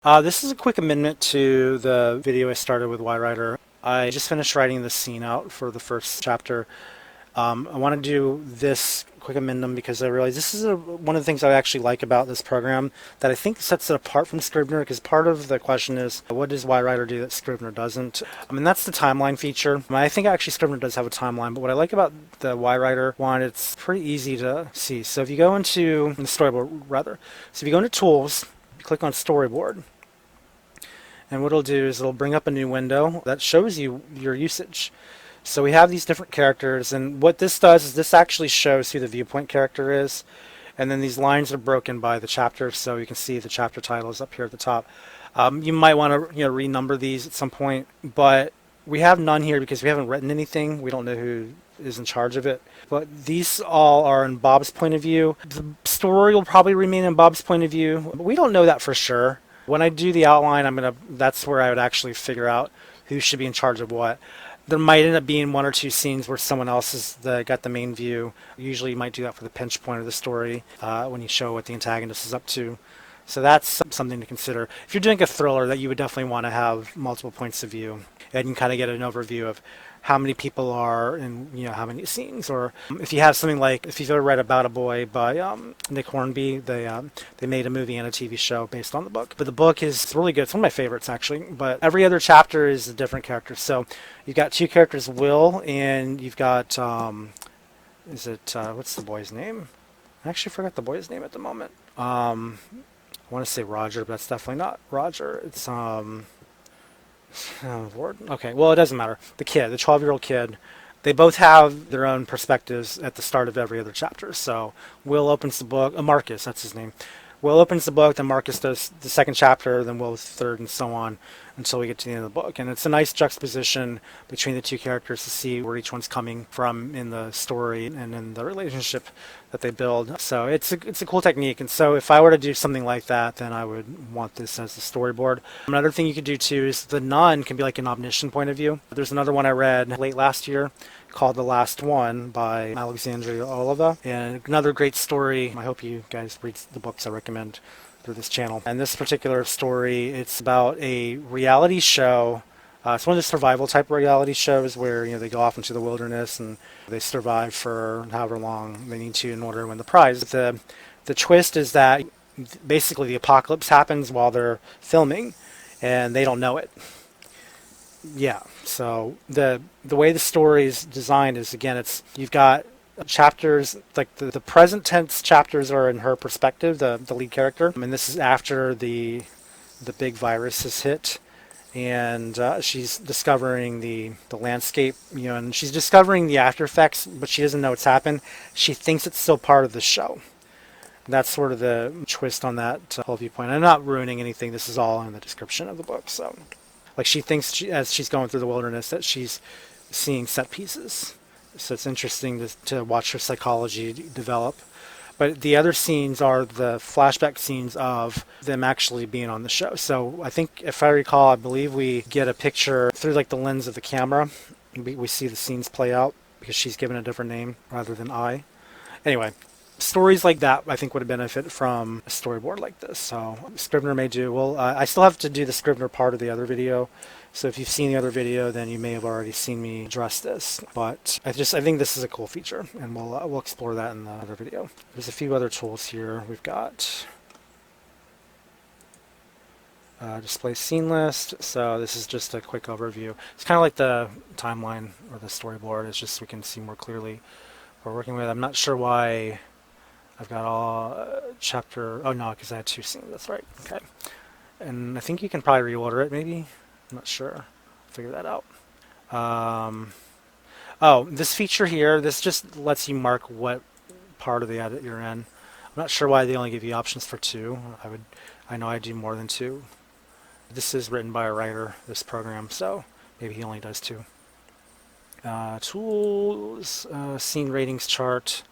This is a quick amendment to the video I started with yWriter. I just finished writing the scene out for the first chapter. I want to do this quick amendment because I realize this is one of the things I actually like about this program that I think sets it apart from Scrivener, because part of the question is, what does yWriter do that Scrivener doesn't? I mean, that's the timeline feature. I think actually Scrivener does have a timeline, but what I like about the yWriter one, it's pretty easy to see. So if you go into the storyboard, rather, so if you go into Tools, you click on Storyboard. And what it'll do is it'll bring up a new window that shows you your usage. So we have these different characters, and what this does is this actually shows who the viewpoint character is. And then these lines are broken by the chapter, so you can see the chapter title is up here at the top. You might want to renumber these at some point, but we have none here because we haven't written anything. We don't know who is in charge of it. But these all are in Bob's point of view. The story will probably remain in Bob's point of view, but we don't know that for sure. When I do the outline, that's where I would actually figure out who should be in charge of what. There might end up being one or two scenes where someone else is got the main view. Usually you might do that for the pinch point of the story when you show what the antagonist is up to. So that's something to consider. If you're doing a thriller, that you would definitely want to have multiple points of view. And you can kind of get an overview of how many people are in how many scenes. Or if you have something like, if you've ever read About a Boy by Nick Hornby, they made a movie and a TV show based on the book. But the book is really good. It's one of my favorites, actually. But every other chapter is a different character. So you've got two characters, Will, and you've got, what's the boy's name? I actually forgot the boy's name at the moment. I want to say Roger, but that's definitely not Roger. It's, oh, Lord. Okay, well, it doesn't matter. The kid, the 12-year-old kid, they both have their own perspectives at the start of every other chapter. So Will opens the book, Marcus, that's his name. Will opens the book, then Marcus does the second chapter, then Will the third, and so on until we get to the end of the book. And it's a nice juxtaposition between the two characters to see where each one's coming from in the story and in the relationship that they build. So it's a cool technique. And so if I were to do something like that, then I would want this as the storyboard. Another thing you could do too is the nun can be like an omniscient point of view. There's another one I read late last year called The Last One by Alexandria Oliva, and another great story. I hope you guys read the books I recommend through this channel. And this particular story, it's about a reality show. It's one of the survival type reality shows where they go off into the wilderness and they survive for however long they need to in order to win the prize. The twist is that basically the apocalypse happens while they're filming and they don't know it. Yeah, so the way the story is designed is, again, you've got chapters, like the present tense chapters are in her perspective, the lead character, and this is after the big virus has hit, and she's discovering the landscape, and she's discovering the after effects, but she doesn't know what's happened. She thinks it's still part of the show. That's sort of the twist on that whole viewpoint. I'm not ruining anything. This is all in the description of the book, so. Like, she thinks as she's going through the wilderness that she's seeing set pieces. So it's interesting to watch her psychology develop. But the other scenes are the flashback scenes of them actually being on the show. So I think, if I recall, I believe we get a picture through like the lens of the camera. We see the scenes play out because she's given a different name rather than I. Anyway. Stories like that, I think, would benefit from a storyboard like this. So Scrivener may do. Well, I still have to do the Scrivener part of the other video. So if you've seen the other video, then you may have already seen me address this. But I think this is a cool feature, and we'll explore that in the other video. There's a few other tools here. We've got display scene list. So this is just a quick overview. It's kind of like the timeline or the storyboard. It's just so we can see more clearly what we're working with. I'm not sure why I've got all chapter. Oh no, because I had two scenes. That's right. Okay, and I think you can probably reorder it. Maybe, I'm not sure. Figure that out. Oh, this feature here. This just lets you mark what part of the edit you're in. I'm not sure why they only give you options for two. I know I do more than two. This is written by a writer. This program, so maybe he only does two. Tools, scene ratings chart.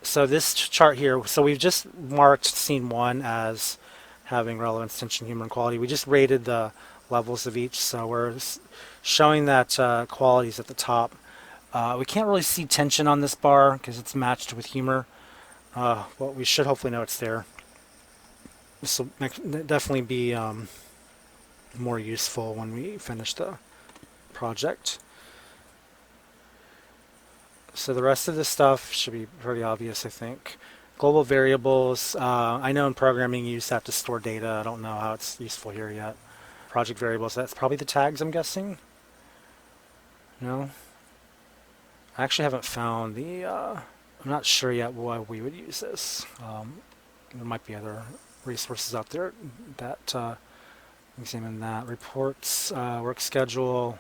So this chart here, so we've just marked scene 1 as having relevance, tension, humor, and quality. We just rated the levels of each, so we're showing that quality's at the top. We can't really see tension on this bar because it's matched with humor. Well, we should hopefully know it's there. This will definitely be more useful when we finish the project. So the rest of this stuff should be pretty obvious, I think. Global variables, I know in programming you use that to store data. I don't know how it's useful here yet. Project variables, that's probably the tags, I'm guessing. No? I actually haven't found the, I'm not sure yet why we would use this. There might be other resources out there that examine that. Reports, work schedule.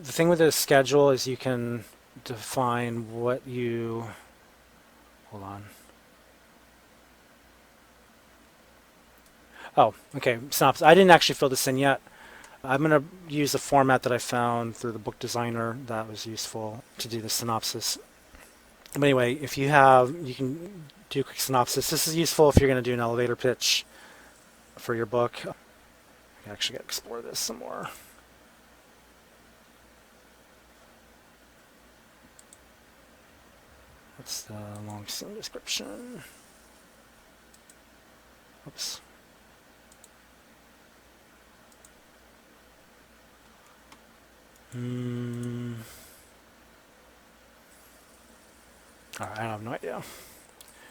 The thing with the schedule is you can define what you, hold on. Oh, okay, synopsis. I didn't actually fill this in yet. I'm going to use a format that I found through the book designer that was useful to do the synopsis. But anyway, if you have, you can do a quick synopsis. This is useful if you're going to do an elevator pitch for your book. I actually got to explore this some more. What's the long scene description? Oops. Alright, I have no idea.